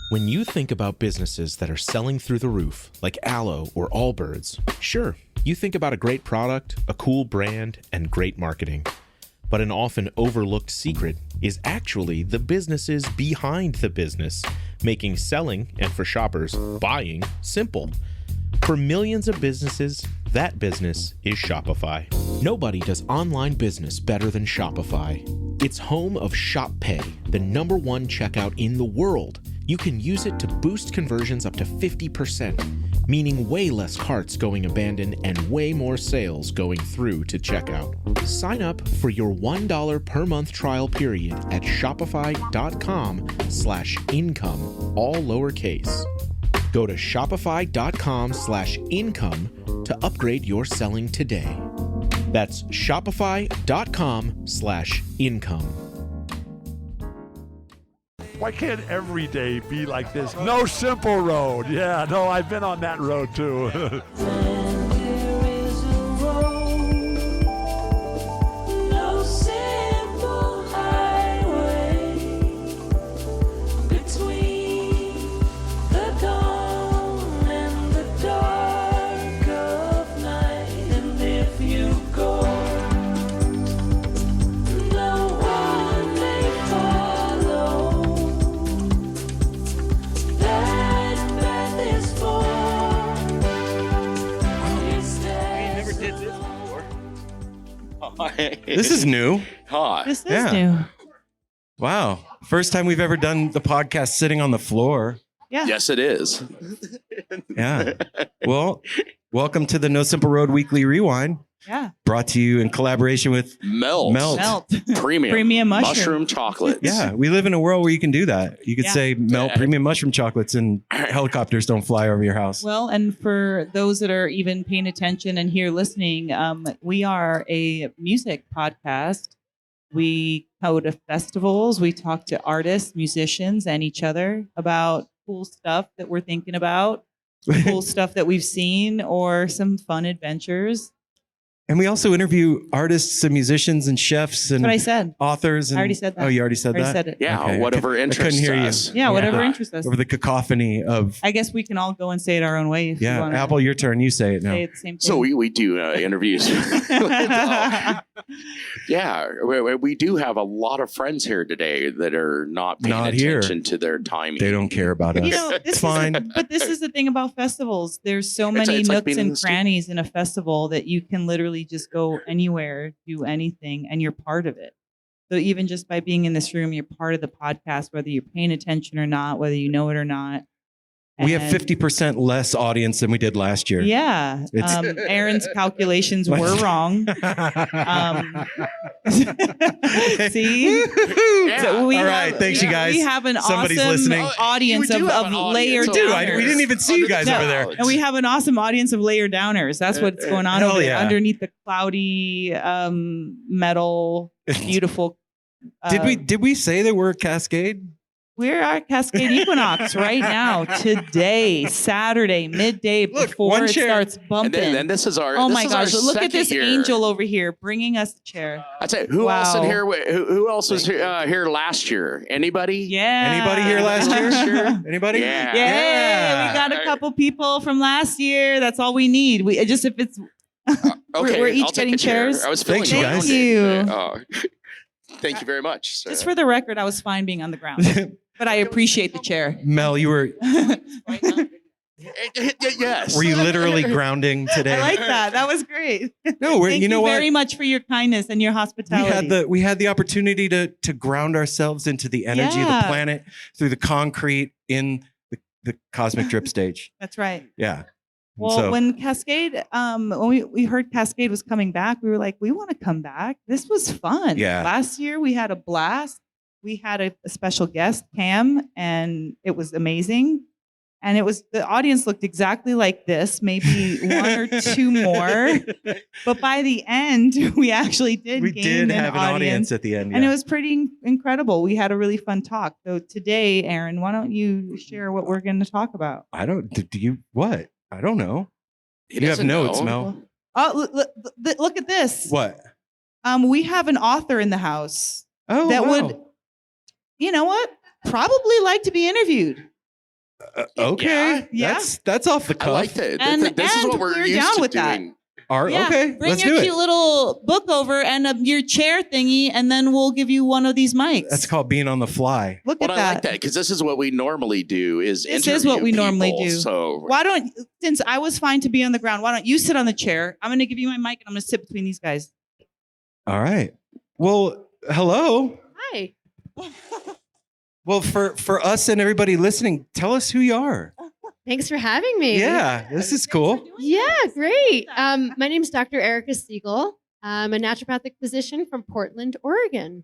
When you think about businesses that are selling through the roof, like Aloe or Allbirds, sure, you think about a great product, a cool brand, and great marketing. But an often overlooked secret is actually the businesses behind the business, making selling, and for shoppers, buying, simple. For millions of businesses, that business is Shopify. Nobody does online business better than Shopify. It's home of Shop Pay, the #1 checkout in the world. You can use it to boost conversions up to 50%, meaning way less carts going abandoned and way more sales going through to checkout. Sign up for your $1 per month trial period at shopify.com/income, all lowercase. Go to shopify.com/income to upgrade your selling today. That's shopify.com/income. Why can't every day be like this? No simple road. Yeah, no, I've been on that road too. This is new. Hi. This is new. Wow. First time we've ever done the podcast sitting on the floor. Yeah. Yes, it is. Yeah. Well, welcome to the No Simple Road Weekly Rewind. Yeah. Brought to you in collaboration with Melt. Premium mushroom chocolates. Yeah, we live in a world where you can do that. You could say Melt Yeah. premium mushroom chocolates and helicopters don't fly over your house. Well, and for those that are even paying attention and here listening, we are a music podcast. We go to festivals. We talk to artists, musicians, and each other about cool stuff that we're thinking about, cool stuff that we've seen, or some fun adventures. And we also interview artists and musicians and chefs and That's what I said. authors. And, I already said that. Oh, you already said I already that? said it. Yeah, Okay. whatever I couldn't interests hear you. us. Yeah, whatever interests us. Over the cacophony of... I guess we can all go and say it our own way. If you Yeah, want Apple, your turn. You say it now. say it the same thing. So we do interviews. Yeah, we do have a lot of friends here today that are not paying Not here. attention to their timing. They don't care about us. You know, It's fine. But this is the thing about festivals. There's so It's- many it's like nooks being in and the studio. crannies in a festival that you can literally just go anywhere, do anything, and you're part of it. So even just by being in this room, you're part of the podcast, whether you're paying attention or not, whether you know it or not. We have And 50% less audience than we did last year. Yeah. It's- Aaron's calculations were wrong. See? Yeah. So we All have, right, thanks, you guys. We have an Somebody's awesome listening. audience We do of have an layered audience. Dude, downers. we didn't even see you guys No. over there. And we have an awesome audience of layer downers. That's what's going on Hell over there yeah. underneath the cloudy metal, beautiful. Did we say that we're a Cascade? We're at Cascade Equinox right now, today, Saturday, midday, Look, before one it chair. starts And bumping. then this is our. Oh this my is our gosh! Look at second this year. angel over here bringing us the chair. I'd say who else in here? Who else was here last year? Anybody? Yeah. Anybody here last year? Anybody? Yeah. Yay! We got a couple people from last year. That's all we need. We just if it's Okay, we're each I'll take getting a chair. chairs. I was Thank feeling you, guys. Thank grounded. Thank you very much. just for the record, I was fine being on the ground, but I appreciate the chair. Mel, you were Yes. were you literally grounding today? I like that. That was great. No, Thank you know what? very much for your kindness and your hospitality. We had the opportunity to ground ourselves into the energy of Yeah. the planet through the concrete in the cosmic drip stage. That's right. Yeah. Well, So- when Cascade, when we heard Cascade was coming back, we were like, we want to come back. This was fun. Yeah. Last year we had a blast. We had a special guest, Cam, and it was amazing. And the audience looked exactly like this, maybe one or two more. But by the end, we actually did We gain did have an audience at the end. And yeah. it was pretty incredible. We had a really fun talk. So today, Aaron, why don't you share what we're going to talk about? I don't. Do you what? I don't know. He You have doesn't notes, know. Mel. Oh, look at this. What? We have an author in the house Oh, that wow. would, you know what, probably like to be interviewed. Okay. Yeah. That's off the I cuff. like that. And- This is and what we're we're used down to with that. doing. Okay, Bring let's your do cute it. little book over and your chair thingy, and then we'll give you one of these mics. That's called being on the fly. Look Well, at I that. like that because this is what we normally do. This is what interview we normally people, do. So Why don't, since I was fine to be on the ground, why don't you sit on the chair? I'm going to give you my mic and I'm going to sit between these guys. All right. Well, hello. Hi. Well, for us and everybody listening, tell us who you are. Thanks for having me. Yeah, this is cool. Yeah, great. My name is Dr. Erica Siegel. I'm a naturopathic physician from Portland, Oregon.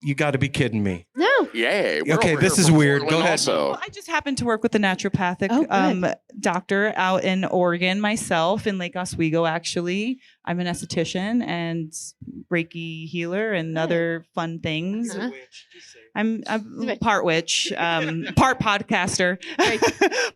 You got to be kidding me. No. yay. we're Okay, over this here is from weird. Portland Go ahead. Also. Well, I just happen to work with a naturopathic Oh, good. doctor out in Oregon myself, in Lake Oswego, actually. I'm an esthetician and Reiki healer and other fun things. Uh-huh. I'm part witch, part podcaster,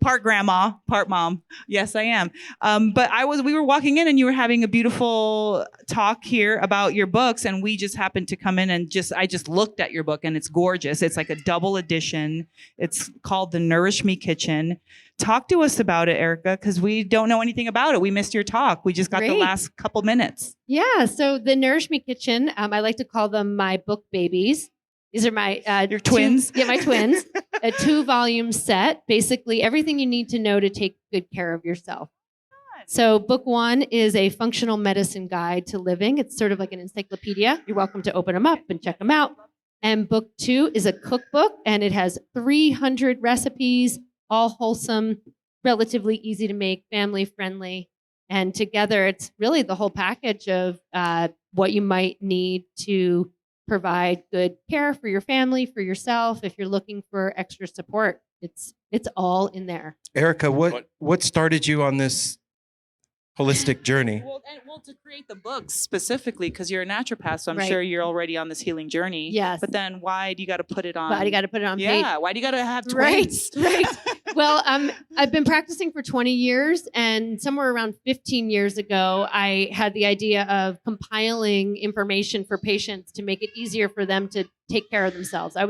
part grandma, part mom. Yes, I am. But we were walking in and you were having a beautiful talk here about your books, and we just happened to come in and I just looked at your book, and it's gorgeous. It's like a double edition. It's called The Nourish Me Kitchen. Talk to us about it, Erica, because we don't know anything about it. We missed your talk. We just got the Great. last couple minutes. Yeah, so the Nourish Me Kitchen, I like to call them my book babies. These are my Your twins? My twins. A 2-volume set, basically everything you need to know to take good care of yourself. So book 1 is a functional medicine guide to living. It's sort of like an encyclopedia. You're welcome to open them up and check them out. And book 2 is a cookbook, and it has 300 recipes, all wholesome, relatively easy to make, family friendly. And together, it's really the whole package of what you might need to provide good care for your family, for yourself. If you're looking for extra support, it's all in there. Erica, what started you on this holistic journey? Well, to create the books specifically, because you're a naturopath, so I'm Right. sure you're already on this healing journey. Yes. But then why do you got to put it on? But you got to put it on page. Yeah. Why do you got to have Right, twins? right. Well, I've been practicing for 20 years, and somewhere around 15 years ago, I had the idea of compiling information for patients to make it easier for them to take care of themselves. I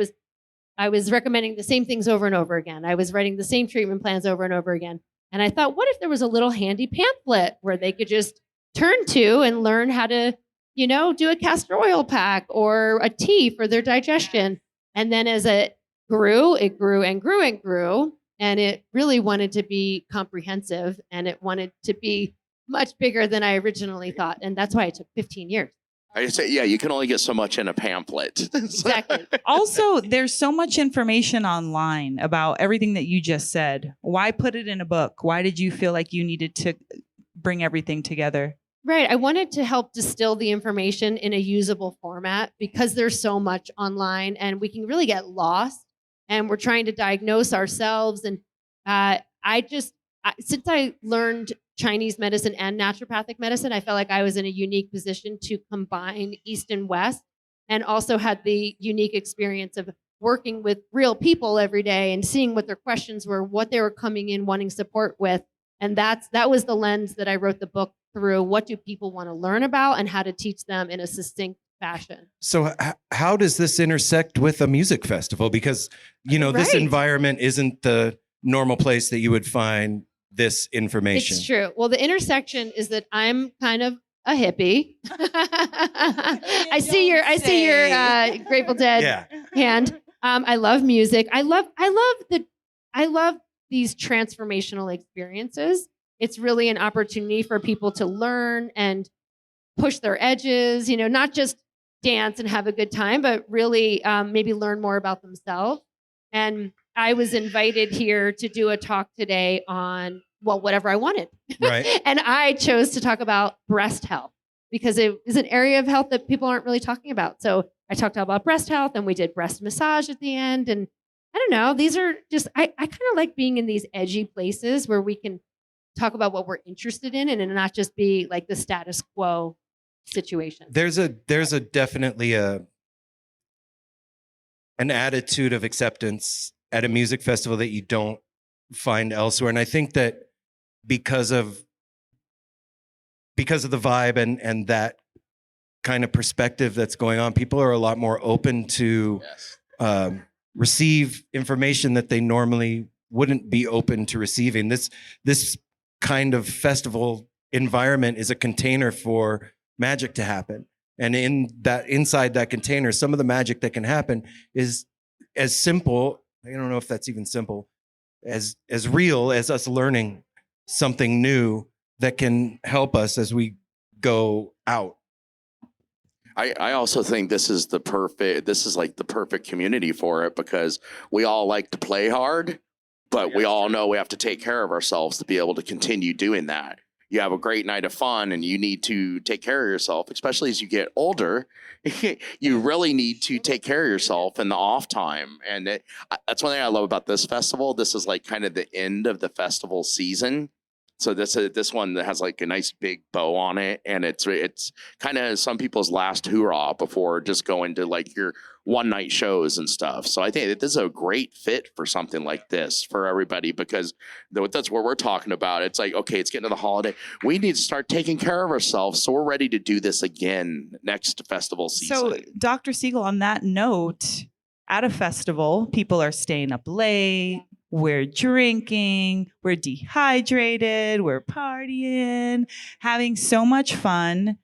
was recommending the same things over and over again. I was writing the same treatment plans over and over again. And I thought, what if there was a little handy pamphlet where they could just turn to and learn how to, do a castor oil pack or a tea for their digestion. And then as it grew and grew and grew. And it really wanted to be comprehensive, and it wanted to be much bigger than I originally thought. And that's why it took 15 years. I say, yeah, you can only get so much in a pamphlet. Exactly. Also, there's so much information online about everything that you just said. Why put it in a book? Why did you feel like you needed to bring everything together? Right. I wanted to help distill the information in a usable format because there's so much online and we can really get lost, and we're trying to diagnose ourselves. And since I learned Chinese medicine and naturopathic medicine, I felt like I was in a unique position to combine East and West, and also had the unique experience of working with real people every day and seeing what their questions were, what they were coming in wanting support with. And that was the lens that I wrote the book through. What do people want to learn about, and how to teach them in a succinct fashion. So how does this intersect with a music festival? Because, this Right. environment isn't the normal place that you would find this information. It's true. Well, the intersection is that I'm kind of a hippie. I see your Grateful Dead Yeah. hand. I love music. I love these transformational experiences. It's really an opportunity for people to learn and push their edges, not just dance and have a good time, but really maybe learn more about themselves. And I was invited here to do a talk today on, whatever I wanted. Right. And I chose to talk about breast health because it is an area of health that people aren't really talking about. So I talked about breast health, and we did breast massage at the end. And I don't know, these are just, I kind of like being in these edgy places where we can talk about what we're interested in and not just be like the status quo situation. There's a definitely an attitude of acceptance at a music festival that you don't find elsewhere. And I think that because of the vibe and that kind of perspective that's going on, people are a lot more open to Yes. receive information that they normally wouldn't be open to receiving. This kind of festival environment is a container for magic to happen. And inside that container, some of the magic that can happen is as simple, I don't know if that's even simple, as real as us learning something new that can help us as we go out. I also think this is like the perfect community for it, because we all like to play hard, but we all know we have to take care of ourselves to be able to continue doing that. You have a great night of fun and you need to take care of yourself, especially as you get older. You really need to take care of yourself in the off time. And that's one thing I love about this festival. This is like kind of the end of the festival season. So this one that has like a nice big bow on it, and it's kind of some people's last hurrah before just going to like your one night shows and stuff. So I think that this is a great fit for something like this for everybody, because that's what we're talking about. It's like, okay, it's getting to the holiday. We need to start taking care of ourselves, so we're ready to do this again next festival season. So, Dr. Siegel, on that note, at a festival, people are staying up late. We're drinking, we're dehydrated, we're partying, having so much fun.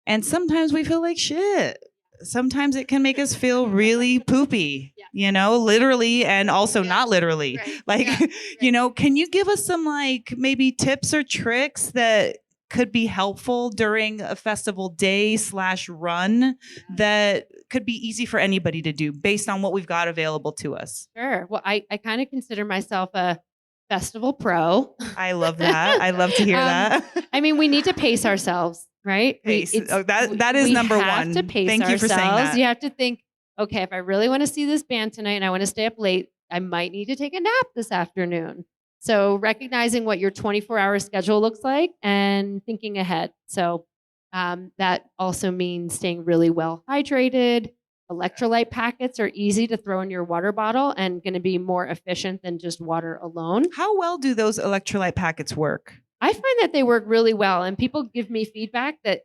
And sometimes we feel like shit. Sometimes it can make us feel really poopy, literally and also not literally. Right. Like, Right. Can you give us some like maybe tips or tricks that could be helpful during a festival day / run that could be easy for anybody to do based on what we've got available to us? Sure. Well, I kind of consider myself a festival pro. I love that. I love to hear that. I mean, we need to pace ourselves, right? Pace. That is we number have one. To pace Thank you for saying ourselves. that. You have to think, okay, if I really want to see this band tonight and I want to stay up late, I might need to take a nap this afternoon. So recognizing what your 24-hour schedule looks like and thinking ahead. So that also means staying really well hydrated. Electrolyte packets are easy to throw in your water bottle and going to be more efficient than just water alone. How well do those electrolyte packets work? I find that they work really well, and people give me feedback that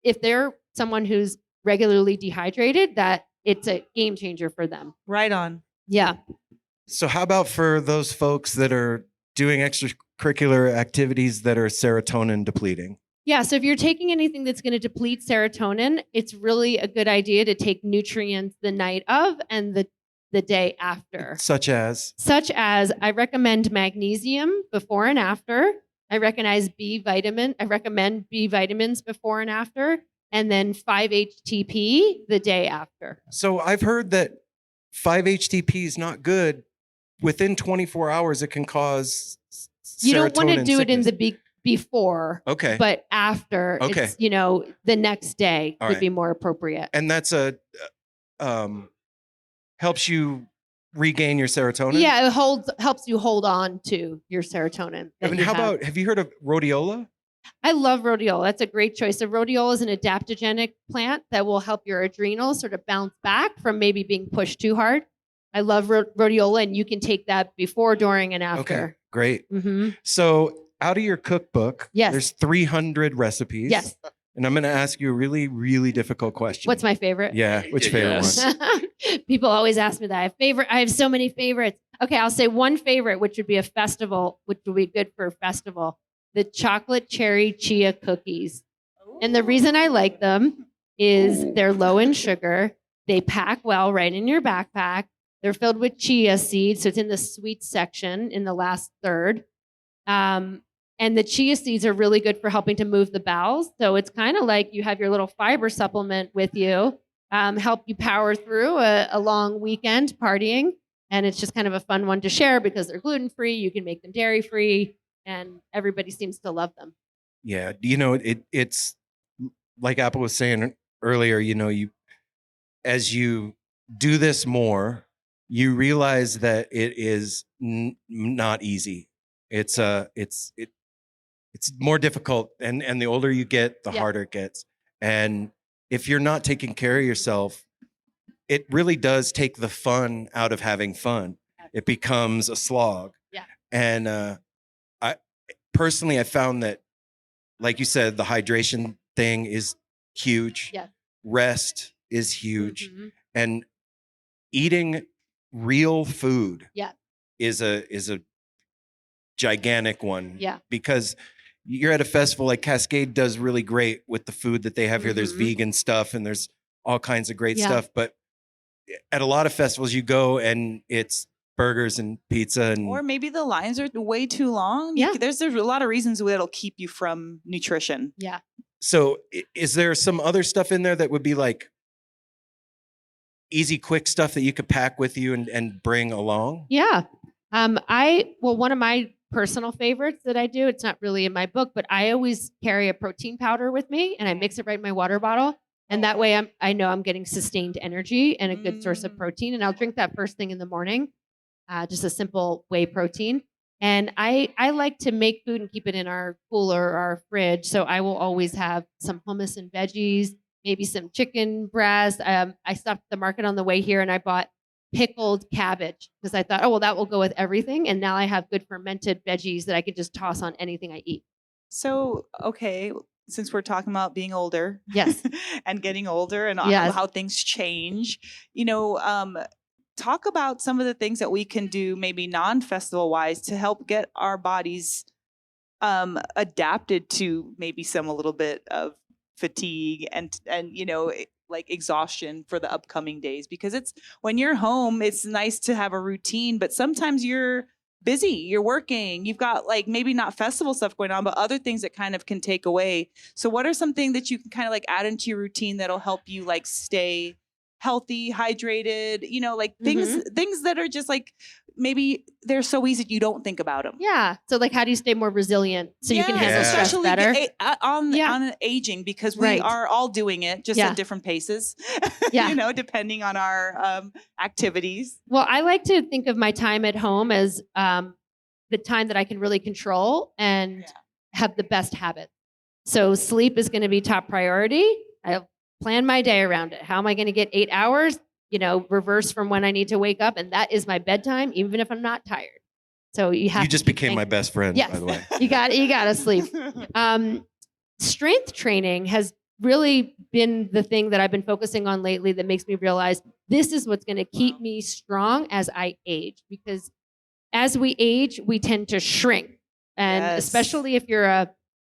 if they're someone who's regularly dehydrated, that it's a game changer for them. Right on. Yeah. So how about for those folks that are doing extracurricular activities that are serotonin depleting? Yeah, so if you're taking anything that's going to deplete serotonin, it's really a good idea to take nutrients the night of and the day after. Such as I recommend magnesium before and after. I recommend B vitamins before and after, and then 5-HTP the day after. So I've heard that 5-HTP is not good. Within 24 hours, it can cause You don't want to serotonin do it in sickness. the before, Okay. but after, Okay. it's, the next day All would right. be more appropriate. And that's helps you regain your serotonin? Yeah, it helps you hold on to your serotonin. I mean, have you heard of rhodiola? I love rhodiola. That's a great choice. So rhodiola is an adaptogenic plant that will help your adrenals sort of bounce back from maybe being pushed too hard. I love rhodiola, and you can take that before, during, and after. Okay, great. Mm-hmm. So out of your cookbook, Yes. there's 300 recipes. Yes. And I'm going to ask you a really, really difficult question. What's my favorite? Yeah, which favorite Yes. one? People always ask me that. I have so many favorites. Okay, I'll say one favorite, which would be which would be good for a festival. The chocolate cherry chia cookies. And the reason I like them is they're low in sugar. They pack well right in your backpack. They're filled with chia seeds. So it's in the sweet section in the last third. And the chia seeds are really good for helping to move the bowels. So it's kind of like you have your little fiber supplement with you, help you power through a long weekend partying. And it's just kind of a fun one to share because they're gluten-free. You can make them dairy-free, and everybody seems to love them. Yeah, it's like Apple was saying earlier, as you do this more, you realize that it is not easy. It's more difficult, and the older you get, the harder it gets. And if you're not taking care of yourself, it really does take the fun out of having fun. It becomes a slog. Yeah. And I found that, like you said, the hydration thing is huge. Yeah. Rest is huge. Mhm. And eating real food Yeah. is a gigantic one. Yeah. Because you're at a festival like Cascade does really great with the food that they have here. There's vegan stuff and there's all kinds of great stuff. But at a lot of festivals you go and it's burgers and pizza and or maybe the lines are way too long. Yeah. There's a lot of reasons that'll keep you from nutrition. Yeah. So is there some other stuff in there that would be like easy, quick stuff that you could pack with you and bring along? Yeah. One of my personal favorites that I do, it's not really in my book, but I always carry a protein powder with me and I mix it right in my water bottle. And that way I know I'm getting sustained energy and a good source of protein. And I'll drink that first thing in the morning, just a simple whey protein. And I like to make food and keep it in our cooler or our fridge. So I will always have some hummus and veggies, maybe some chicken breast. I stopped at the market on the way here and I bought pickled cabbage because I thought, oh, well, that will go with everything. And now I have good fermented veggies that I could just toss on anything I eat. So, okay, since we're talking about being older, yes, and getting older and yes. how things change, talk about some of the things that we can do maybe non-festival wise to help get our bodies adapted to maybe a little bit of fatigue and like exhaustion for the upcoming days, because it's when you're home, it's nice to have a routine, but sometimes you're busy, you're working, you've got like maybe not festival stuff going on, but other things that kind of can take away. So what are some things that you can kind of like add into your routine that'll help you like stay healthy, hydrated, like things that are just like, maybe they're so easy you don't think about them. Yeah. So like, how do you stay more resilient so you can handle stress especially better? On aging, because we are all doing it just at different paces, depending on our activities. Well, I like to think of my time at home as the time that I can really control and have the best habits. So sleep is going to be top priority. I'll plan my day around it. How am I going to get 8 hours? Reverse from when I need to wake up. And that is my bedtime, even if I'm not tired. So you just became my best friend, by the way. You got to sleep. Strength training has really been the thing that I've been focusing on lately that makes me realize this is what's going to keep me strong as I age, because as we age, we tend to shrink. And especially if you're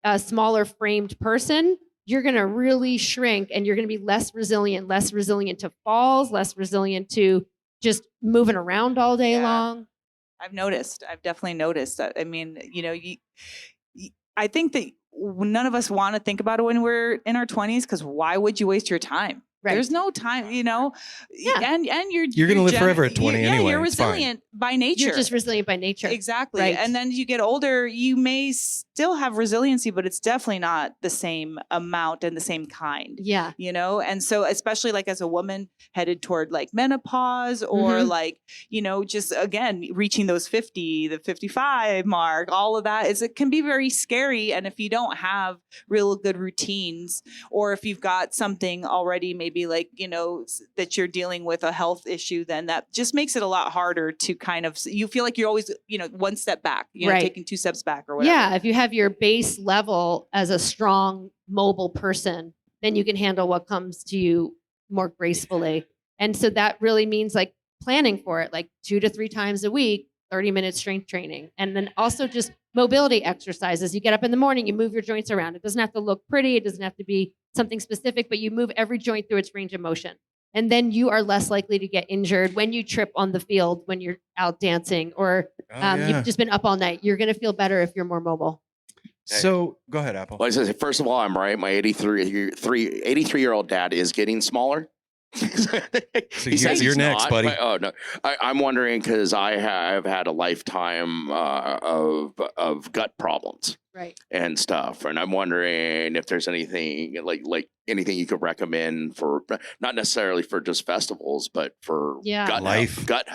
a smaller framed person, you're going to really shrink and you're going to be less resilient to falls, less resilient to just moving around all day long. I've definitely noticed. I mean, I think that none of us want to think about it when we're in our 20s, because why would you waste your time? Right. There's no time, and you're going to live forever at 20 anyway. You're resilient by nature. You're just resilient by nature. Exactly. Right. And then you get older, you may still have resiliency, but it's definitely not the same amount and the same kind. Yeah. And so especially like as a woman headed toward like menopause or like, just again, reaching those 50, the 55 mark, all of that it can be very scary. And if you don't have real good routines, or if you've got something already maybe like, that you're dealing with a health issue, then that just makes it a lot harder to kind of, you feel like you're always, one step back, taking 2 steps back or whatever. Yeah. If you have your base level as a strong, mobile person, then you can handle what comes to you more gracefully. And so that really means like planning for it, like 2 to 3 times a week, 30-minute strength training. And then also just mobility exercises. You get up in the morning, you move your joints around. It doesn't have to look pretty. It doesn't have to be something specific, but you move every joint through its range of motion. And then you are less likely to get injured when you trip on the field, when you're out dancing, or you've just been up all night. You're going to feel better if you're more mobile. So go ahead, Apple. Well, I say, first of all, I'm right. My 83-year-old dad is getting smaller. So you're next, buddy. Oh no, I'm wondering because I have had a lifetime of gut problems, right, and stuff, and I'm wondering if there's anything like anything you could recommend for not necessarily for just festivals, but for gut health. Gut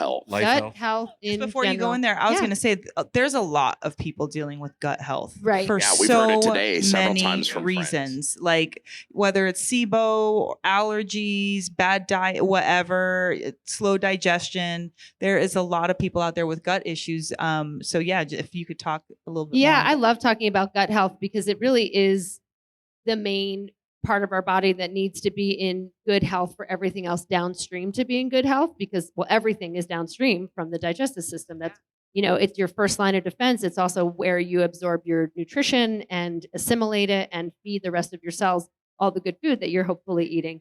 health. Before you go in there, I was going to say there's a lot of people dealing with gut health, right? For we've heard it today several times from reasons, friends. Like whether it's SIBO, allergies, bad diet, whatever, slow digestion. There is a lot of people out there with gut issues. So yeah, if you could talk a little bit. Yeah, I love talking about gut health because it really is the main part of our body that needs to be in good health for everything else downstream to be in good health, because everything is downstream from the digestive system. That's it's your first line of defense. It's also where you absorb your nutrition and assimilate it and feed the rest of your cells all the good food that you're hopefully eating.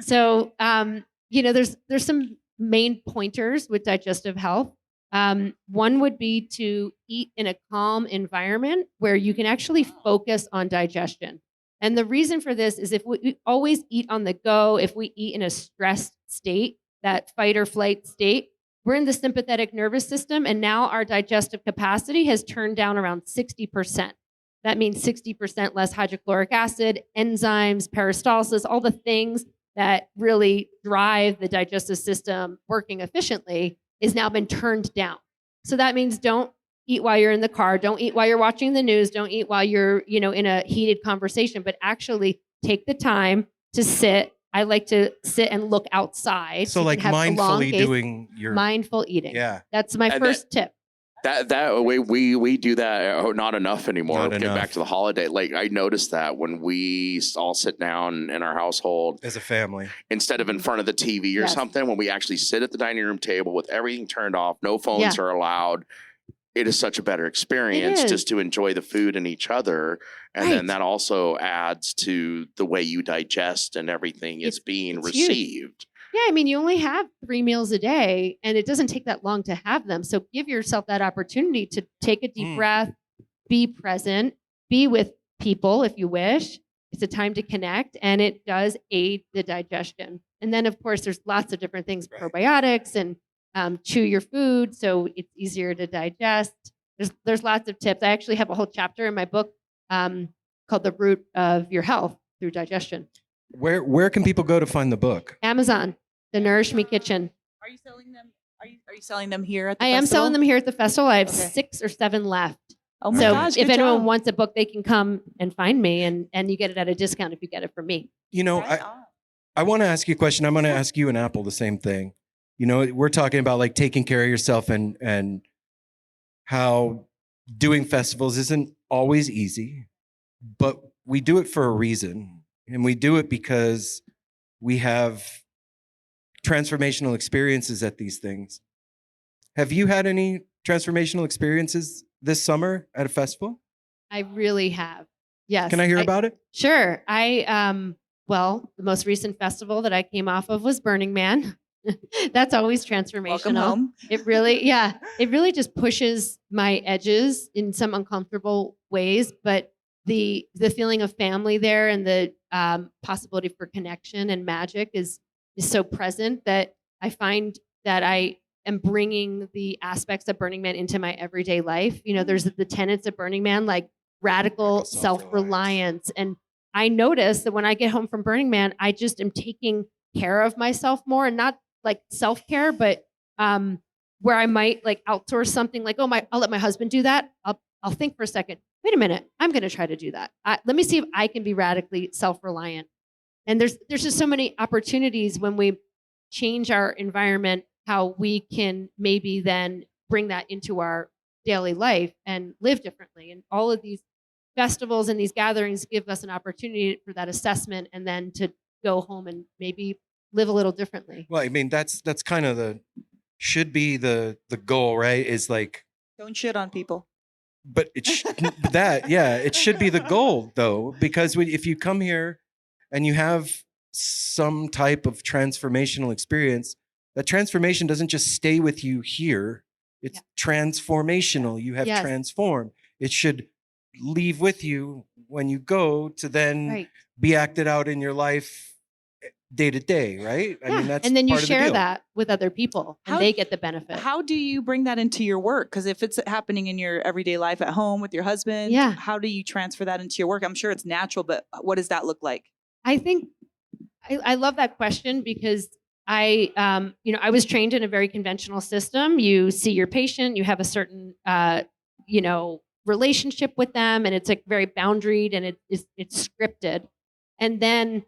So, there's some main pointers with digestive health. One would be to eat in a calm environment where you can actually focus on digestion. And the reason for this is if we always eat on the go, if we eat in a stressed state, that fight or flight state, we're in the sympathetic nervous system, and now our digestive capacity has turned down around 60%. That means 60% less hydrochloric acid, enzymes, peristalsis, all the things that really drive the digestive system working efficiently is now been turned down. So that means don't eat while you're in the car, don't eat while you're watching the news, don't eat while you're, in a heated conversation, but actually take the time to sit. I like to sit and look outside. So like mindfully doing your mindful eating. Yeah. That's my first tip. That we do that not enough anymore. Not Get enough. back to the holiday. Like I noticed that when we all sit down in our household as a family, instead of in front of the TV or Yes. something, when we actually sit at the dining room table with everything turned off, no phones are allowed. It is such a better experience is. just to enjoy the food and each other. And Right. then that also adds to the way you digest and everything is being it's huge. received. Yeah, I mean, you only have 3 meals a day, and it doesn't take that long to have them. So give yourself that opportunity to take a deep breath, be present, be with people if you wish. It's a time to connect, and it does aid the digestion. And then, of course, there's lots of different things, probiotics, and chew your food so it's easier to digest. There's lots of tips. I actually have a whole chapter in my book called "The Root of Your Health Through Digestion." Where can people go to find the book? Amazon, The Nourish Me Kitchen. Are you selling them? Are you selling them here at the I am festival? selling them here at the festival. I have Okay. 6 or 7 left. Oh my So gosh! if good anyone job. wants a book, they can come and find me, and you get it at a discount if you get it from me. Right on. I want to ask you a question. I'm going to ask you and Apple the same thing. We're talking about like taking care of yourself and how doing festivals isn't always easy, but we do it for a reason. And we do it because we have transformational experiences at these things. Have you had any transformational experiences this summer at a festival? I really have. Yes. Can I hear about it? Sure. Well, the most recent festival that I came off of was Burning Man. That's always transformational. Welcome home. It really just pushes my edges in some uncomfortable ways, but the feeling of family there and the possibility for connection and magic is so present that I find that I am bringing the aspects of Burning Man into my everyday life. There's the tenets of Burning Man, like radical self-reliance. And I notice that when I get home from Burning Man, I just am taking care of myself more, and not like self-care, but where I might like outsource something like, I'll let my husband do that. I'll think for a second. Wait a minute, I'm going to try to do that. Let me see if I can be radically self-reliant. And there's just so many opportunities when we change our environment, how we can maybe then bring that into our daily life and live differently. And all of these festivals and these gatherings give us an opportunity for that assessment, and then to go home and maybe live a little differently. Well, I mean, that's kind of should be the goal, right? Is like, Don't shit on people. but it should be the goal though, because if you come here and you have some type of transformational experience, that transformation doesn't just stay with you here. It's transformational. You have Yes. transformed. It should leave with you when you go to then Right. be acted out in your life day to day, right? I mean, that's and then you part of the share deal. that with other people, and How- they get the benefit. How do you bring that into your work? Because if it's happening in your everyday life at home with your husband, Yeah. how do you transfer that into your work? I'm sure it's natural, but what does that look like? I think I love that question because I was trained in a very conventional system. You see your patient, you have a certain, relationship with them, and it's like very boundaried, and it's scripted. And then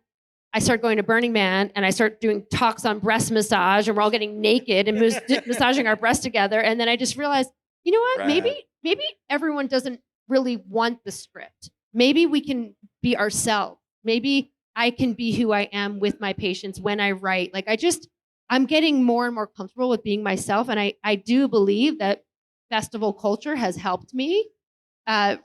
I start going to Burning Man, and I start doing talks on breast massage, and we're all getting naked and massaging our breasts together. And then I just realized, you know what? Right. Maybe everyone doesn't really want the script. Maybe we can be ourselves. Maybe I can be who I am with my patients when I write. Like I'm getting more and more comfortable with being myself. And I do believe that festival culture has helped me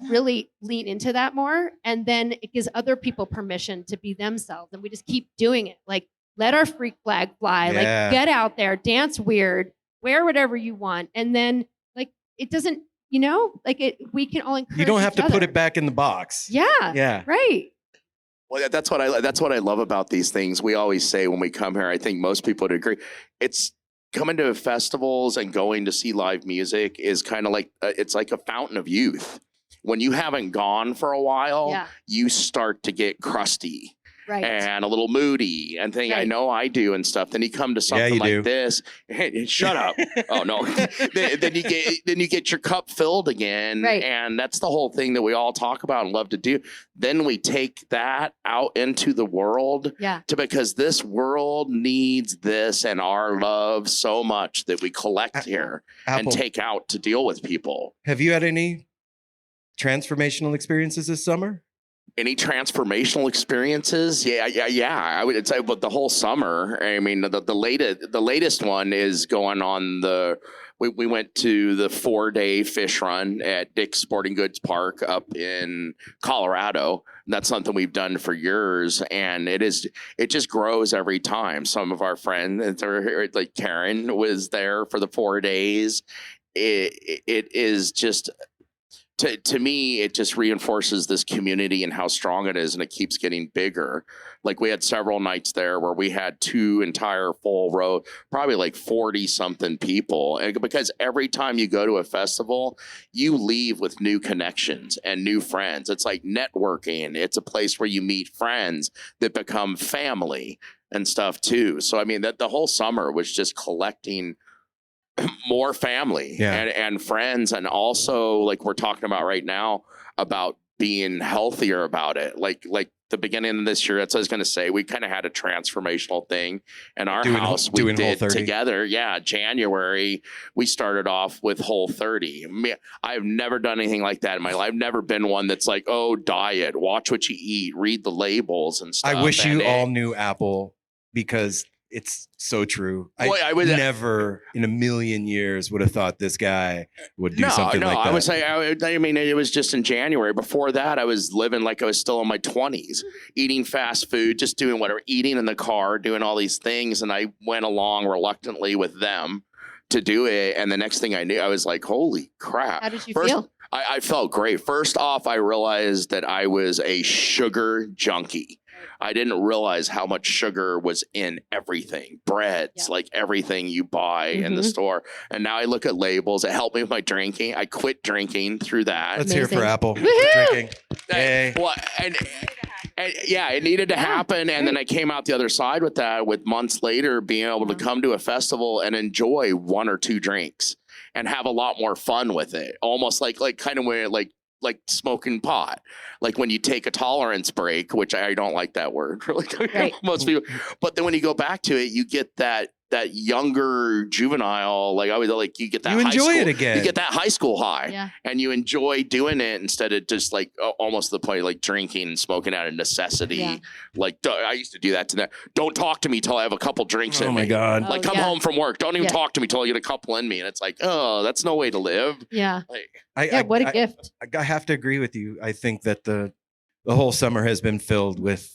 really lean into that more. And then it gives other people permission to be themselves. And we just keep doing it. Like, let our freak flag fly. Yeah. Like, get out there, dance weird, wear whatever you want. And then, like, it doesn't, we can all encourage You don't have each to put other. it back in the box. Yeah. Yeah. Right. Well, that's what I love about these things. We always say when we come here, I think most people would agree. It's coming to festivals and going to see live music is kind of like it's like a fountain of youth. When you haven't gone for a while, Yeah. you start to get crusty. Right. And a little moody and think, I Right. know I do and stuff. Then you come to something you like do. this. Shut up. Oh no. then you get your cup filled again. Right. And that's the whole thing that we all talk about and love to do. Then we take that out into the world Yeah. because this world needs this and our love so much that we collect here and Apple, take out to deal with people. have you had any transformational experiences this summer? Any transformational experiences? Yeah. I would say, but the whole summer. I mean, the latest one is going on we went to the 4-day fish run at Dick's Sporting Goods Park up in Colorado. That's something we've done for years, and it just grows every time. Some of our friends, like Karen, was there for the 4 days. It is just. To me, it just reinforces this community and how strong it is, and it keeps getting bigger. Like we had several nights there where we had 2 entire full row, probably like 40-something people. And because every time you go to a festival, you leave with new connections and new friends. It's like networking. It's a place where you meet friends that become family and stuff too. So I mean, that the whole summer was just collecting more family and friends, and also like we're talking about right now about being healthier about it. Like the beginning of this year, that's what I was going to say. We kind of had a transformational thing in our house. We did together. Yeah, January we started off with Whole30. I've never done anything like that in my life. I've never been one that's like, oh, diet, watch what you eat, read the labels and stuff. I wish you all knew Apple, because it's so true. I would never in a million years would have thought this guy would do something like that. I would say, I mean, it was just in January. Before that, I was living like I was still in my 20s, eating fast food, just doing whatever, eating in the car, doing all these things. And I went along reluctantly with them to do it. And the next thing I knew, I was like, holy crap. How did you feel? I felt great. First off, I realized that I was a sugar junkie. I didn't realize how much sugar was in everything. Breads, like everything you buy in the store. And now I look at labels. It helped me with my drinking. I quit drinking through that. Let's hear for Apple. Drinking. Hey. Well, and yeah, it needed to happen. And then I came out the other side with that, with months later being able to come to a festival and enjoy 1 or 2 drinks and have a lot more fun with it. Almost like kind of where like smoking pot, like when you take a tolerance break, which I don't like that word, right. Most people. But then when you go back to it, you get that younger juvenile, like I was like, you get that. You enjoy it again. You get that high school high, and you enjoy doing it instead of just like almost the point like drinking and smoking out of necessity. Yeah. Like I used to do that to that. Don't talk to me till I have a couple drinks in me. Oh my god! Like come home from work. Don't even talk to me till I get a couple in me, and it's like, oh, that's no way to live. Yeah. Like, what a gift. I have to agree with you. I think that the whole summer has been filled with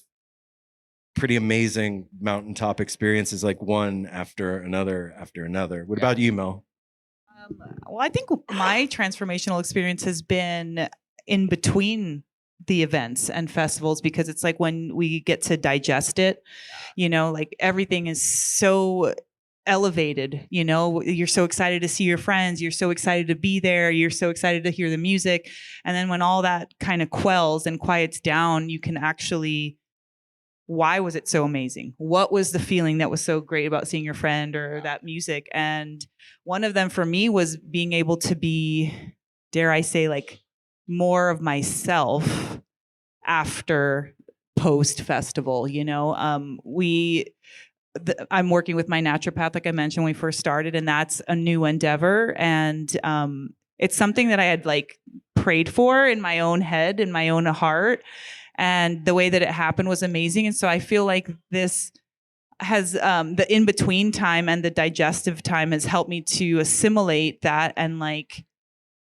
pretty amazing mountaintop experiences, like one after another after another. What about you, Mel? Well, I think my transformational experience has been in between the events and festivals, because it's like when we get to digest it, like everything is so elevated, you're so excited to see your friends, you're so excited to be there, you're so excited to hear the music. And then when all that kind of quells and quiets down, you can actually, why was it so amazing? What was the feeling that was so great about seeing your friend or that music? And one of them for me was being able to be, dare I say, like more of myself after post festival. I'm working with my naturopath, like I mentioned when we first started, and that's a new endeavor. And it's something that I had like prayed for in my own head, in my own heart. And the way that it happened was amazing. And so I feel like this has the in-between time and the digestive time has helped me to assimilate that and like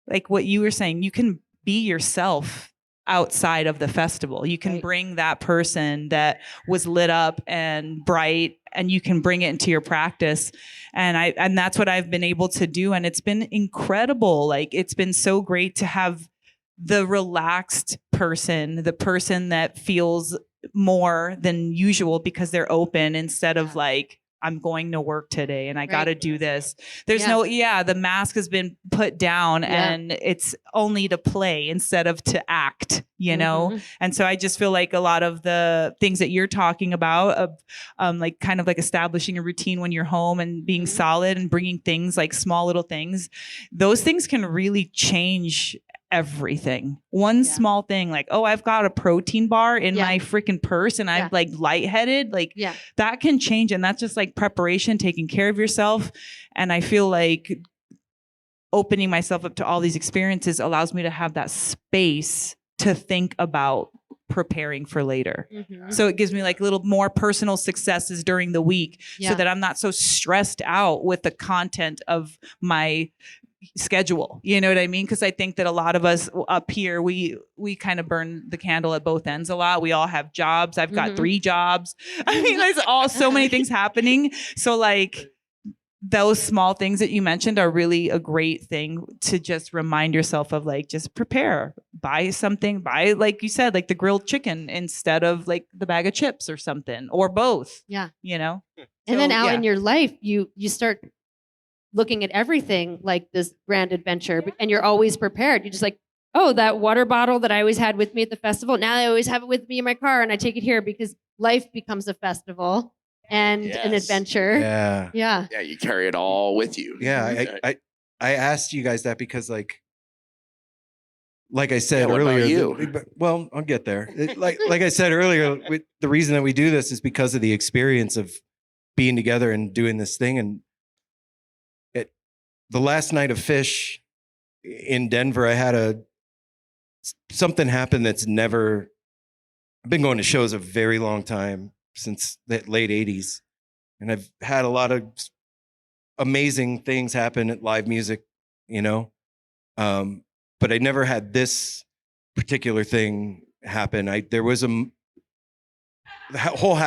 like what you were saying, you can be yourself outside of the festival. You can Right. bring that person that was lit up and bright, and you can bring it into your practice. And that's what I've been able to do. And it's been incredible. Like, it's been so great to have the relaxed person, the person that feels more than usual because they're open, instead of like, I'm going to work today and I got to do this. There's the mask has been put down and it's only to play instead of to act, you know? And so I just feel like a lot of the things that you're talking about of like kind of like establishing a routine when you're home and being solid and bringing things like small little things, those things can really change everything. One small thing, like, oh, I've got a protein bar in my freaking purse and I'm like lightheaded, like that can change. And that's just like preparation, taking care of yourself. And I feel like opening myself up to all these experiences allows me to have that space to think about preparing for later. So it gives me like little more personal successes during the week so that I'm not so stressed out with the content of my schedule. You know what I mean? Because I think that a lot of us up here, we kind of burn the candle at both ends a lot. We all have jobs. I've got 3 jobs. I mean, there's all so many things happening. So like those small things that you mentioned are really a great thing to just remind yourself of, like, just prepare, buy something, buy, like you said, like the grilled chicken instead of like the bag of chips or something, or both. Yeah. You know? And then out in your life, you start looking at everything like this grand adventure, and you're always prepared. You're just like, oh, that water bottle that I always had with me at the festival, now I always have it with me in my car and I take it here, because life becomes a festival and an adventure. Yeah. Yeah, you carry it all with you. Yeah, I asked you guys that because like I said what about earlier, you? well, I'll get there. Like I said earlier, the reason that we do this is because of the experience of being together and doing this thing. And the last night of Fish in Denver, I had something happen that's never. I've been going to shows a very long time, since the late 80s. And I've had a lot of amazing things happen at live music, you know? But I never had this particular thing happen. There was the whole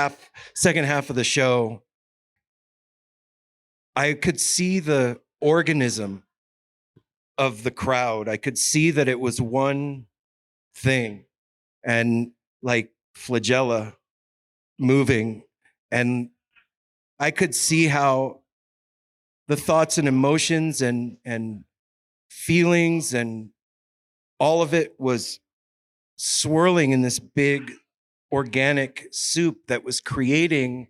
second half of the show, I could see the organism of the crowd. I could see that it was one thing, and like flagella moving, and I could see how the thoughts and emotions and feelings and all of it was swirling in this big organic soup that was creating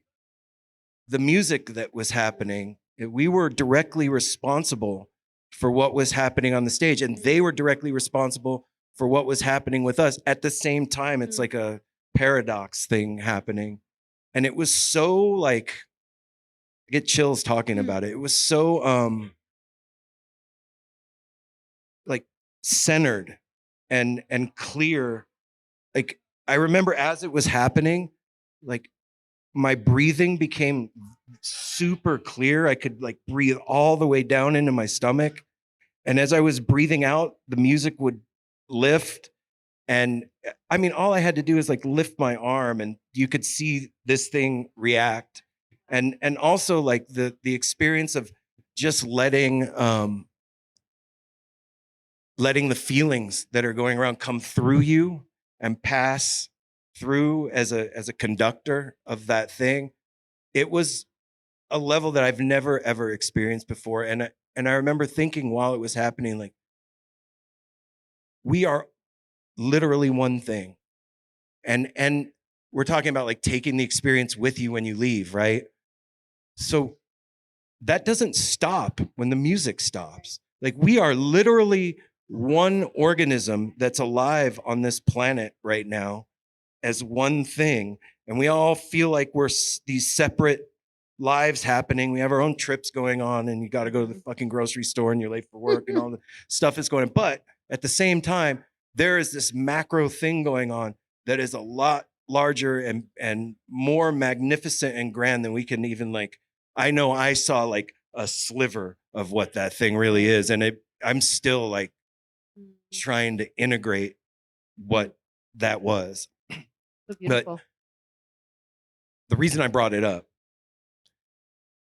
the music that was happening. We were directly responsible for what was happening on the stage, and they were directly responsible for what was happening with us at the same time. It's like a paradox thing happening. And it was so like, I get chills talking about it. It was so like centered and clear. Like, I remember as it was happening, like my breathing became super clear. I could like breathe all the way down into my stomach. And as I was breathing out, the music would lift. And I mean, all I had to do is like lift my arm and you could see this thing react. And also like the experience of just letting the feelings that are going around come through you and pass through as a conductor of that thing. It was a level that I've never ever experienced before. And I remember thinking while it was happening, like, we are literally one thing. And we're talking about like taking the experience with you when you leave, right? So that doesn't stop when the music stops. Like, we are literally one organism that's alive on this planet right now as one thing. And we all feel like we're these separate lives happening. We have our own trips going on, and you got to go to the fucking grocery store and you're late for work and all the stuff is going on. But at the same time, there is this macro thing going on that is a lot larger and more magnificent and grand than we can even like. I know I saw like a sliver of what that thing really is. And I'm still like trying to integrate what that was. So beautiful. The reason I brought it up,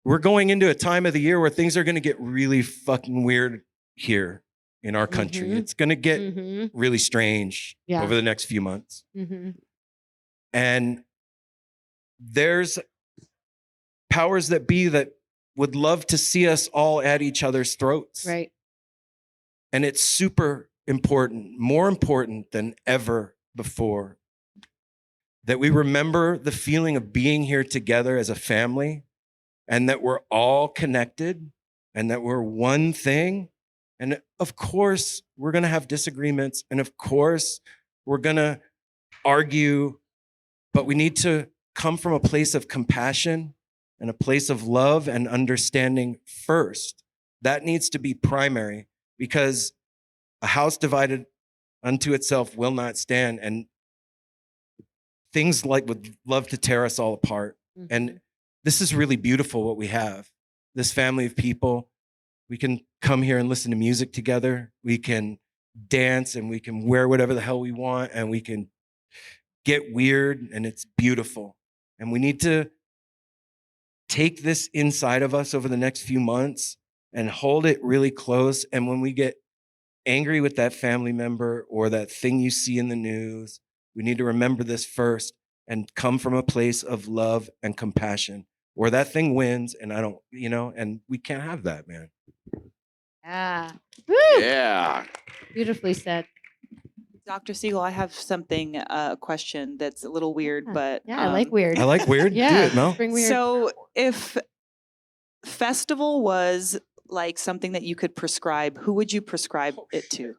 we're going into a time of the year where things are going to get really fucking weird here in our country. Mhm. It's going to get Mhm. really strange Yeah. over the next few months. Mhm. And there's powers that be that would love to see us all at each other's throats. Right. And it's super important, more important than ever before, that we remember the feeling of being here together as a family, and that we're all connected, and that we're one thing. And of course, we're going to have disagreements, and of course, we're going to argue, but we need to come from a place of compassion and a place of love and understanding first. That needs to be primary, because a house divided unto itself will not stand. And things like would love to tear us all apart. Mhm. And this is really beautiful what we have. This family of people, we can come here and listen to music together. We can dance and we can wear whatever the hell we want and we can get weird, and it's beautiful. And we need to take this inside of us over the next few months and hold it really close. And when we get angry with that family member or that thing you see in the news, we need to remember this first and come from a place of love and compassion, where that thing wins and I don't, and we can't have that, man. Yeah. Woo! Yeah. Beautifully said. Dr. Siegel, I have something, a question that's a little weird, but Yeah, I like weird. I like weird. Yeah. Do it, Mel. Bring weird. So if festival was like something that you could prescribe, who would you prescribe it to?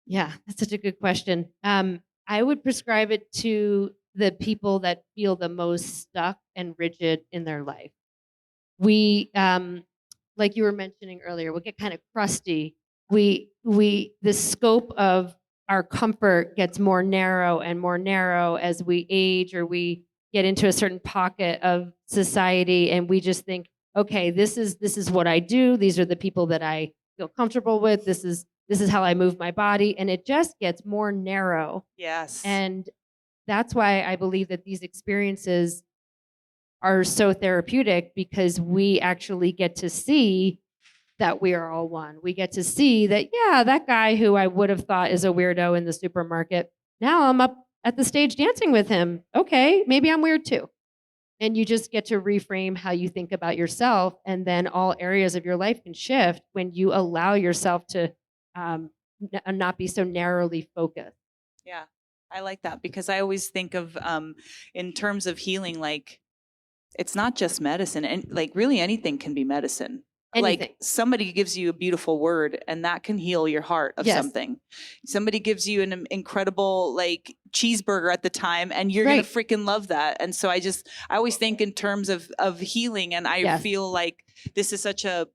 Yeah, that's such a good question. I would prescribe it to the people that feel the most stuck and rigid in their life. We, like you were mentioning earlier, we get kind of crusty. The scope of our comfort gets more narrow and more narrow as we age or we get into a certain pocket of society, and we just think, okay, this is what I do. These are the people that I feel comfortable with. This is how I move my body, and it just gets more narrow. Yes. And that's why I believe that these experiences are so therapeutic, because we actually get to see that we are all one. We get to see that, yeah, that guy who I would have thought is a weirdo in the supermarket, now I'm up at the stage dancing with him. Okay, maybe I'm weird too. And you just get to reframe how you think about yourself, and then all areas of your life can shift when you allow yourself to not be so narrowly focused. Yeah, I like that, because I always think of in terms of healing, like it's not just medicine, and like really anything can be medicine. Anything. Like somebody gives you a beautiful word and that can heal your heart of Yes. something. Somebody gives you an incredible like cheeseburger at the time and you're Right. going to freaking love that. And so I always think in terms of healing, and I Yes. feel like this is such a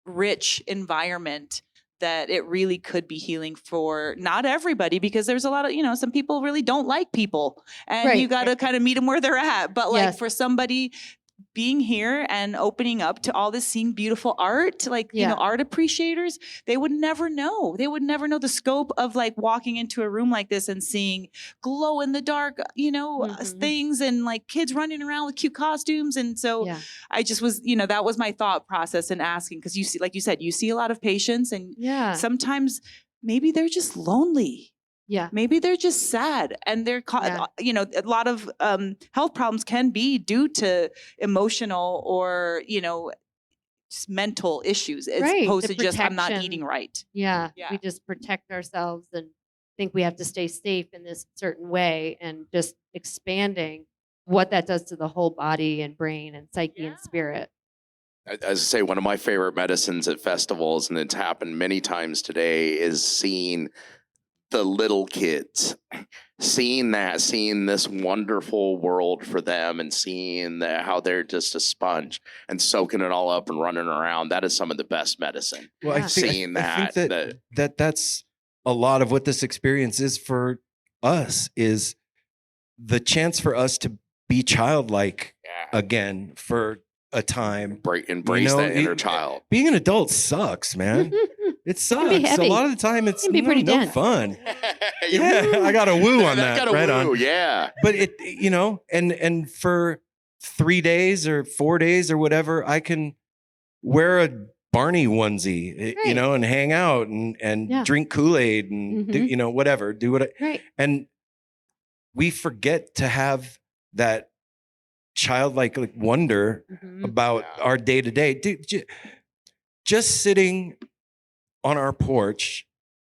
rich environment that it really could be healing for not everybody, because there's a lot of, some people really don't like people and Right. you got to kind of meet them where they're at. But like Yes. for somebody being here and opening up to all this, seeing beautiful art, like, Yeah. art appreciators, they would never know. They would never know the scope of like walking into a room like this and seeing glow in the dark, Mhm. things and like kids running around with cute costumes. And so Yeah. I just was, that was my thought process in asking, because you see, like you said, you see a lot of patients and Yeah. sometimes maybe they're just lonely. Yeah. Maybe they're just sad and they're Yeah. a lot of health problems can be due to emotional or just mental issues as Right, opposed the to just I'm not protection. eating right. Yeah. Yeah. We just protect ourselves and think we have to stay safe in this certain way, and just expanding what that does to the whole body and brain and psyche and spirit. As I say, one of my favorite medicines at festivals, and it's happened many times today, is seeing the little kids, seeing this wonderful world for them, and seeing how they're just a sponge and soaking it all up and running around. That is some of the best medicine. Well, Yeah. I think, Seeing I think that's a lot of what this experience is for us, is the chance for us to be childlike Yeah. again, for a time. Embrace that inner child. Being an adult sucks, man. It sucks. be heavy. A lot of the time, it's It can be pretty no dense. fun. Yeah, I got a woo on that. Got a Right woo, on. yeah. But it, and for 3 days or 4 days or whatever, I can wear a Barney onesie, Right. and hang out and Yeah. drink Kool-Aid and do, whatever, do what Right. and we forget to have that childlike wonder Mhm. about our day to day. Just sitting on our porch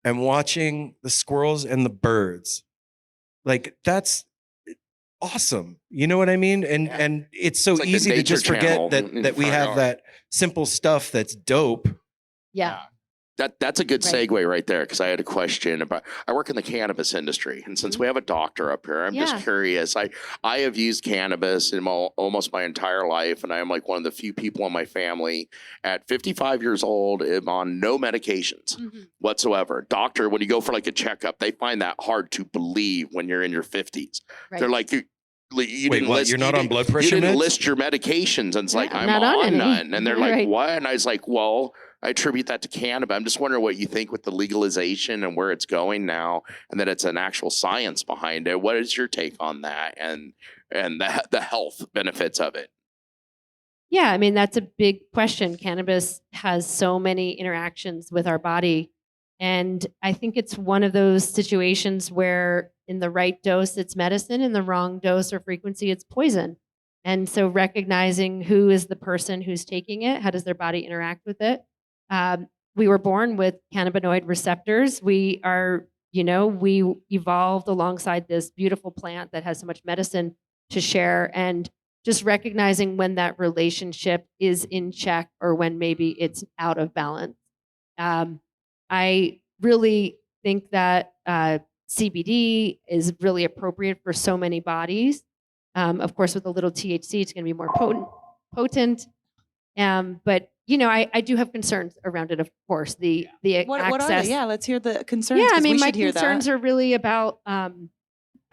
and watching the squirrels and the birds, like that's awesome. You know what I mean? And it's so It's like the easy to nature just forget channel that in that we front have yard. that simple stuff that's dope. Yeah. That's a good Right. segue right there, because I had a question about. I work in the cannabis industry, and since we have a doctor up here, I'm Yeah. just curious. I have used cannabis in almost my entire life, and I am like one of the few people in my family at 55 years old am on no medications Mhm. whatsoever. Doctor, when you go for like a checkup, they find that hard to believe when you're in your 50s. Right. They're like you Wait, didn't what? list. You're you not on didn't- blood You pressure didn't meds? list your medications, and it's like Yeah, I'm not on any. none, and they're like, Right. what? And I was like, well, I attribute that to cannabis. I'm just wondering what you think with the legalization and where it's going now, and that it's an actual science behind it. What is your take on that, and the health benefits of it? Yeah, I mean, that's a big question. Cannabis has so many interactions with our body. And I think it's one of those situations where, in the right dose, it's medicine, in the wrong dose or frequency, it's poison. And so, recognizing who is the person who's taking it, how does their body interact with it? We were born with cannabinoid receptors. We evolved alongside this beautiful plant that has so much medicine to share. And just recognizing when that relationship is in check or when maybe it's out of balance. I really think that CBD is really appropriate for so many bodies. Of course, with a little THC, it's going to be more potent. But I do have concerns around it. Of course, the What access. are they? Yeah, let's hear the concerns. Yeah, I 'cause mean, we my should hear concerns that. are really about.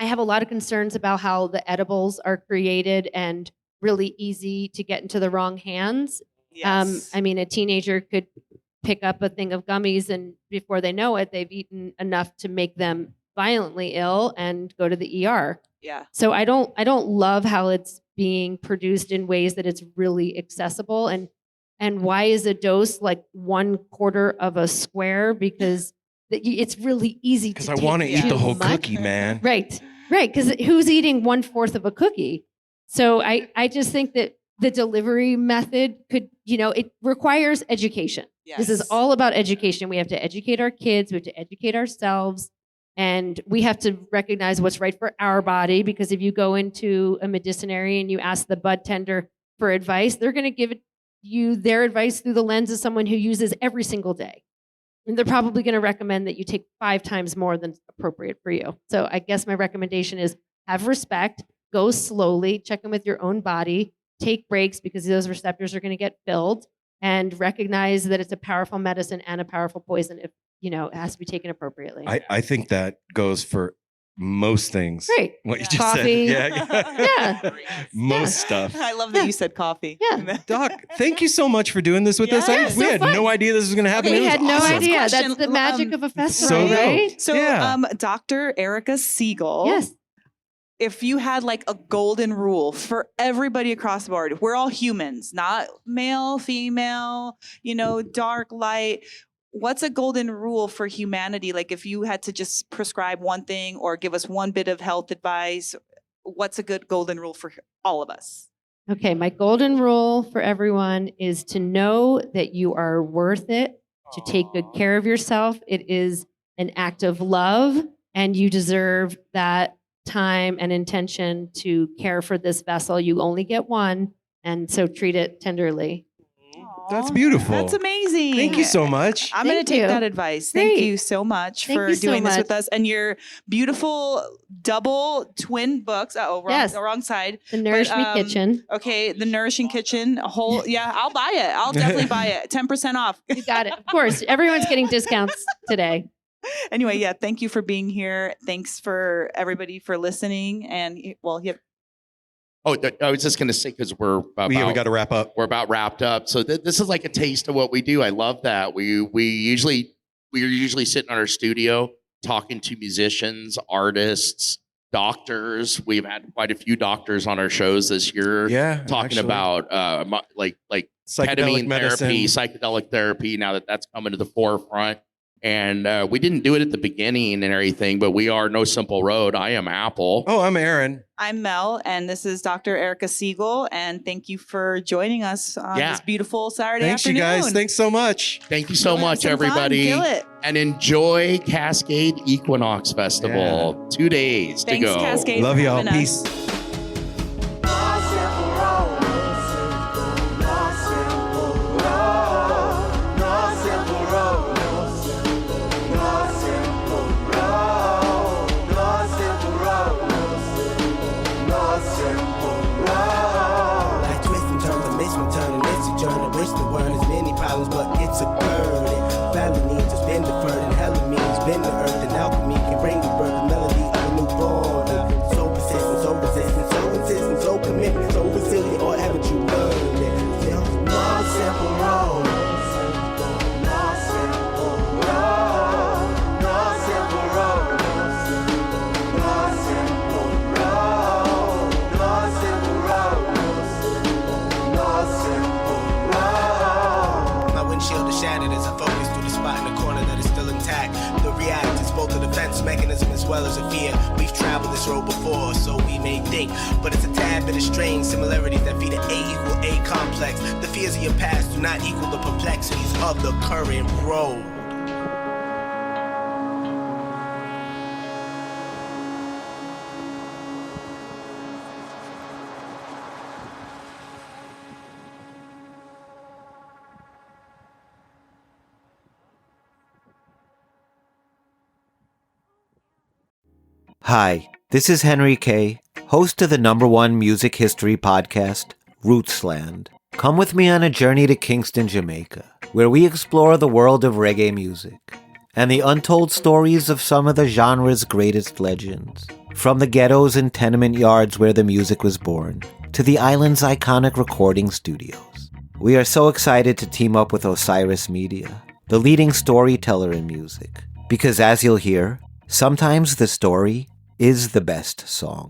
I have a lot of concerns about how the edibles are created and really easy to get into the wrong hands. Yes. I mean, a teenager could pick up a thing of gummies, and before they know it, they've eaten enough to make them violently ill and go to the ER. Yeah. So I don't love how it's being produced in ways that it's really accessible. And why is a dose like 1/4 of a square? Because it's really easy to Because I take want to eat too the whole much. cookie, man. Right. Because who's eating 1/4 of a cookie? So I just think that the delivery method could, it requires education. This is Yes. all about education. We have to educate our kids. We have to educate ourselves. And we have to recognize what's right for our body. Because if you go into a medicinary and you ask the bud tender for advice, they're going to give you their advice through the lens of someone who uses every single day. And they're probably going to recommend that you take 5 times more than appropriate for you. So I guess my recommendation is have respect, go slowly, check in with your own body, take breaks because those receptors are going to get filled, and recognize that it's a powerful medicine and a powerful poison if, it has to be taken appropriately. I think that goes for most things. Right. What you Yeah. just Coffee. said. Yeah. Yeah. Most stuff. I love that you said coffee. Yeah. Doc, thank you so much for doing this with us. Yes. We So had fun. no idea this was going to happen. We It was had no awesome. idea. Question, That's the magic of a festival, so dope. right? So, Yeah. Dr. Erica Siegel. Yes. If you had like a golden rule for everybody across the board, we're all humans, not male, female, dark, light. What's a golden rule for humanity? Like if you had to just prescribe one thing or give us one bit of health advice, what's a good golden rule for all of us? Okay, my golden rule for everyone is to know that you are worth it, to take good care of yourself. It is an act of love, and you deserve that time and intention to care for this vessel. You only get one, and so treat it tenderly. That's beautiful. That's amazing. Thank you so much. I'm going Thank to take you. that advice. Thank Great. you so much Thank for you so doing this with much. us and your beautiful double twin books. Oh, wrong, Yes. the wrong side. The Nourish Me um, Kitchen. Okay, the Nourishing Kitchen. I'll buy it. I'll definitely buy it. 10% off. You got it. Of course, everyone's getting discounts today. Anyway, yeah, thank you for being here. Thanks for everybody for listening. And well, I was just going to say, because we got to wrap up. We're about wrapped up. So this is like a taste of what we do. I love that. We're usually sitting in our studio talking to musicians, artists, doctors. We've had quite a few doctors on our shows this year. Yeah, talking actually. about like Psychedelic ketamine medicine. therapy, psychedelic therapy. Now that's coming to the forefront. And we didn't do it at the beginning and everything, but we are No Simple Road. I am Apple. Oh, I'm Aaron. I'm Mel, and this is Dr. Erica Siegel, and thank you for joining us on this beautiful Saturday Thanks, afternoon. you guys. Thanks so much. Thank you so much, some fun. everybody. Kill it. And enjoy Cascade Equinox Festival. 2 days Thanks, to go. Cascade. Love for y'all. having us. Peace. But it's a burden. Family needs has been deferred, and hella means been the earth, and alchemy can bring the birth, the melody of a newborn. So persistent, so resistant, so insistent, so commitment, so resilient, or haven't you learned it? There's one simple road. Shattered as I focus through the spot in the corner that is still intact. The react is both a defense mechanism as well as a fear. We've traveled this road before, so we may think, but it's a tad bit of strange similarities that feed an A=A complex. The fears of your past do not equal the perplexities of the current road. Hi, this is Henry Kay, host of the #1 music history podcast, Rootsland. Come with me on a journey to Kingston, Jamaica, where we explore the world of reggae music and the untold stories of some of the genre's greatest legends. From the ghettos and tenement yards where the music was born, to the island's iconic recording studios. We are so excited to team up with Osiris Media, the leading storyteller in music, because as you'll hear, sometimes the story is the best song.